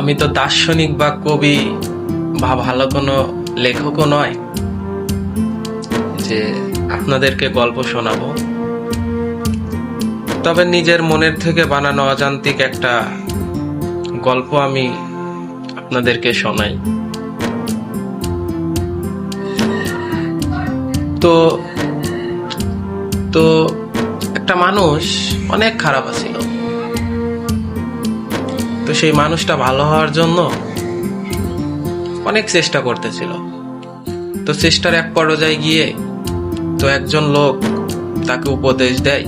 আমি তো দার্শনিক বা কবি বা ভালো কোনো লেখকও নয় যে আপনাদেরকে গল্প শোনাবো। তবে নিজের মনের থেকে বানানো অযান্ত্রিক একটা গল্প আমি আপনাদেরকে শোনাই। তো তো একটা মানুষ অনেক খারাপ ছিল। তো সেই মানুষটা ভালো হওয়ার জন্য অনেক চেষ্টা করতেছিল। তো চেষ্টার এক পর্যায়ে গিয়ে তো একজন লোক তাকে উপদেশ দেয়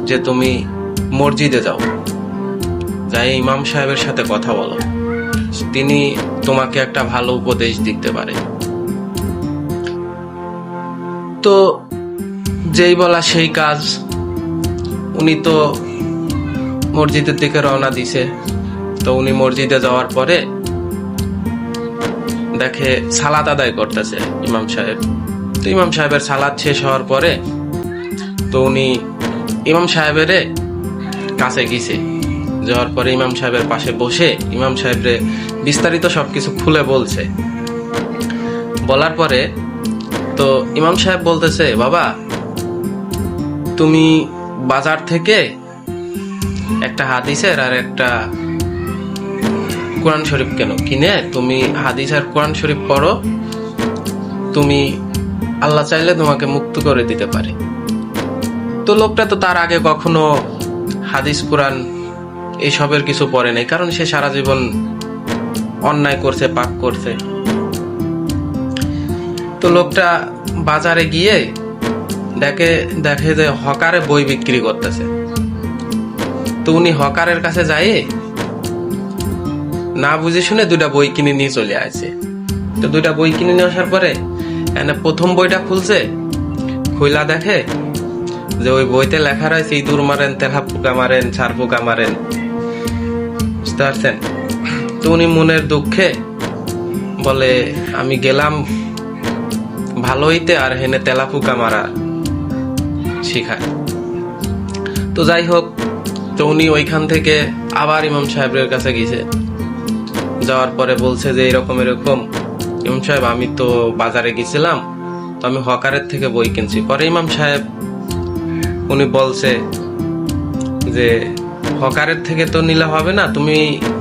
যে তুমি মসজিদে যাও, যাই ইমাম সাহেবের সাথে কথা বলো, তিনি তোমাকে একটা ভালো উপদেশ দিতে পারে। তো যেই বলা সেই কাজ, উনি তো মসজিদের দিকে রওনা দিছে। তো উনি মসজিদে যাওয়ার পরে দেখে সালাত আদায় করতেছে ইমাম সাহেব। তো ইমাম সাহেবের সালাত শেষ হওয়ার পরে তো উনি ইমাম সাহেবের কাছে গেছে। যাওয়ার পরে ইমাম সাহেবের পাশে বসে ইমাম সাহেবরে বিস্তারিত সবকিছু খুলে বলছে। বলার পরে তো ইমাম সাহেব বলতেছে, বাবা তুমি বাজার থেকে একটা হাদিসের আর একটা কোরআন শরীফ কিনে তুমি হাদিস আর কোরআন শরীফ পড়ো, তুমি আল্লাহ চাইলে তোমাকে মুক্ত করে দিতে পারে। তো লোকটা তো তার আগে কখনো হাদিস কোরআন এইসবের কিছু পড়ে নাই, কারণ সে সারা জীবন অন্যায় করছে, পাপ করছে। তো লোকটা বাজারে গিয়ে দেখে যে হকারে বই বিক্রি করতেছে। তো উনি হকারের কাছে যায়, না বুঝে শুনে দুইটা বই কিনে নিয়ে চলে আসে। তো দুইটা বই কিনে নিয়ে আসার পরে প্রথম বইটা খুলছে, খুইলা দেখে যে ওই বইতে লেখা রয়েছে ইঁদুর মারেন, তেলা পোকা মারেন, ছাড় পোকা মারেন, বুঝতে পারছেন? তো উনি মনের দুঃখে বলে, আমি গেলাম ভালো হইতে আর হেনে তেলা পোকা মারা শিখায়। তো যাই হোক, তো উনি ওইখান থেকে আবার ইমাম সাহেবের কাছে গেছে। যাওয়ার পরে বলছে যে এরকম ইমাম সাহেব আমি তো বাজারে গেছিলাম, তো আমি হকারের থেকে বই কিনছি। পরে ইমাম সাহেব উনি বলছে যে হকারের থেকে তো নিলে হবে না, তুমি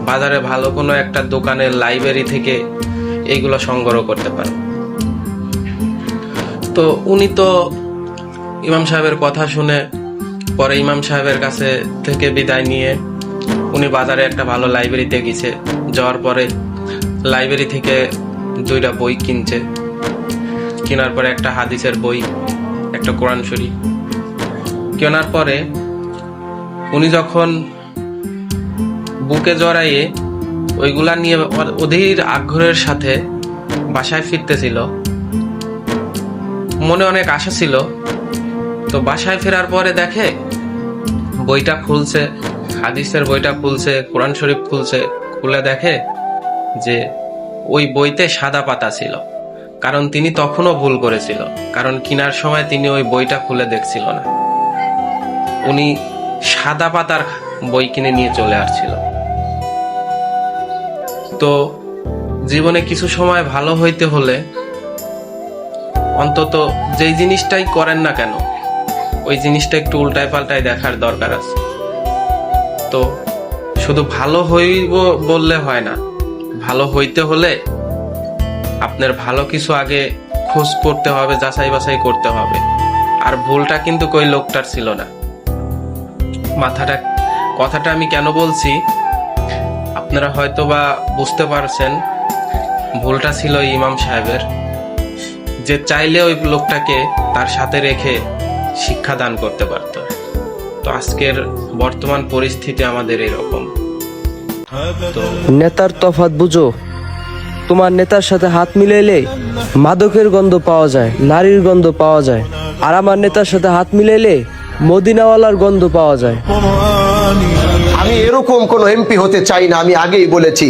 বাজারে ভালো কোনো একটা দোকানের লাইব্রেরি থেকে এইগুলো সংগ্রহ করতে পারো। তো উনি তো ইমাম সাহেবের কথা শুনে পরে ইমাম সাহেবের কাছে থেকে বিদায় নিয়ে উনি বাজারে একটা ভালো লাইব্রেরিতে গেছে। যাওয়ার পরে লাইব্রেরি থেকে দুইটা বই কিনছে। কেনার পরে একটা হাদিসের বই, একটা কোরআন শরীফ। কেনার পরে উনি যখন বুকে জড়াইয়ে ওইগুলা নিয়ে অধীর আগ্রহের সাথে বাসায় ফিরতেছিল, মনে অনেক আশা ছিল। তো বাসায় ফেরার পরে দেখে বইটা খুলছে, হাদিসের বইটা খুলছে, কোরআন শরীফ খুলছে, খুলে দেখে যে ওই বইতে সাদা পাতা ছিল। কারণ তিনি তখনও ভুল করেছিল, কারণ কেনার সময় তিনি ওই বইটা খুলে দেখছিল না, উনি সাদা পাতার বই কিনে নিয়ে চলে আসছিল। তো জীবনে কিছু সময় ভালো হইতে হলে অন্তত যেই জিনিসটাই করেন না কেন ওই জিনিসটা একটু উল্টায় পাল্টায় দেখার দরকার আছে। তো শুধু ভালো হইব বললে হয় না, ভালো হইতে হলে আপনার ভালো কিছু আগে খোঁজ করতে হবে, যাচাই বাছাই করতে হবে। আর ভুলটা কিন্তু কই লোকটার ছিল না। কথাটা আমি কেন বলছি আপনারা হয়তো বা বুঝতে পারছেন। ভুলটা ছিল ইমাম সাহেবের, যে চাইলে ওই লোকটাকে তার সাথে রেখে শিক্ষা দান করতে পারত। তো আজকের বর্তমান পরিস্থিতি আমাদের এরকম। তো নেতার তফাৎ বুঝো, তোমার নেতার সাথে হাত মিলাইলে মাদকের গন্ধ পাওয়া যায়, নারীর গন্ধ পাওয়া যায়। আর আমার নেতার সাথে হাত মিলাইলে মদিনাওয়ালার গন্ধ পাওয়া যায়। আমি এরকম কোন এমপি হতে চাই না। আমি আগেই বলেছি,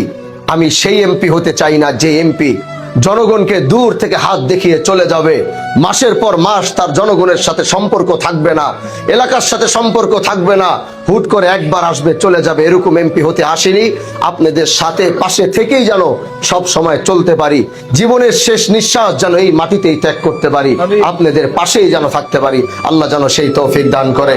আমি সেই এমপি হতে চাই না যে এমপি জনগণকে দূর থেকে হাত দেখিয়ে চলে যাবে, মাসের পর মাস তার জনগণের সাথে সম্পর্ক থাকবে না, এলাকার সাথে সম্পর্ক থাকবে না, হুট করে একবার আসবে চলে যাবে। এরকম এমপি হতে আসেনি। আপনাদের সাথে পাশে থেকেই যেন সব সময় চলতে পারি, জীবনের শেষ নিঃশ্বাস যেন এই মাটিতেই ত্যাগ করতে পারি, আপনাদের পাশেই যেন থাকতে পারি। আল্লাহ যেন সেই তৌফিক দান করে।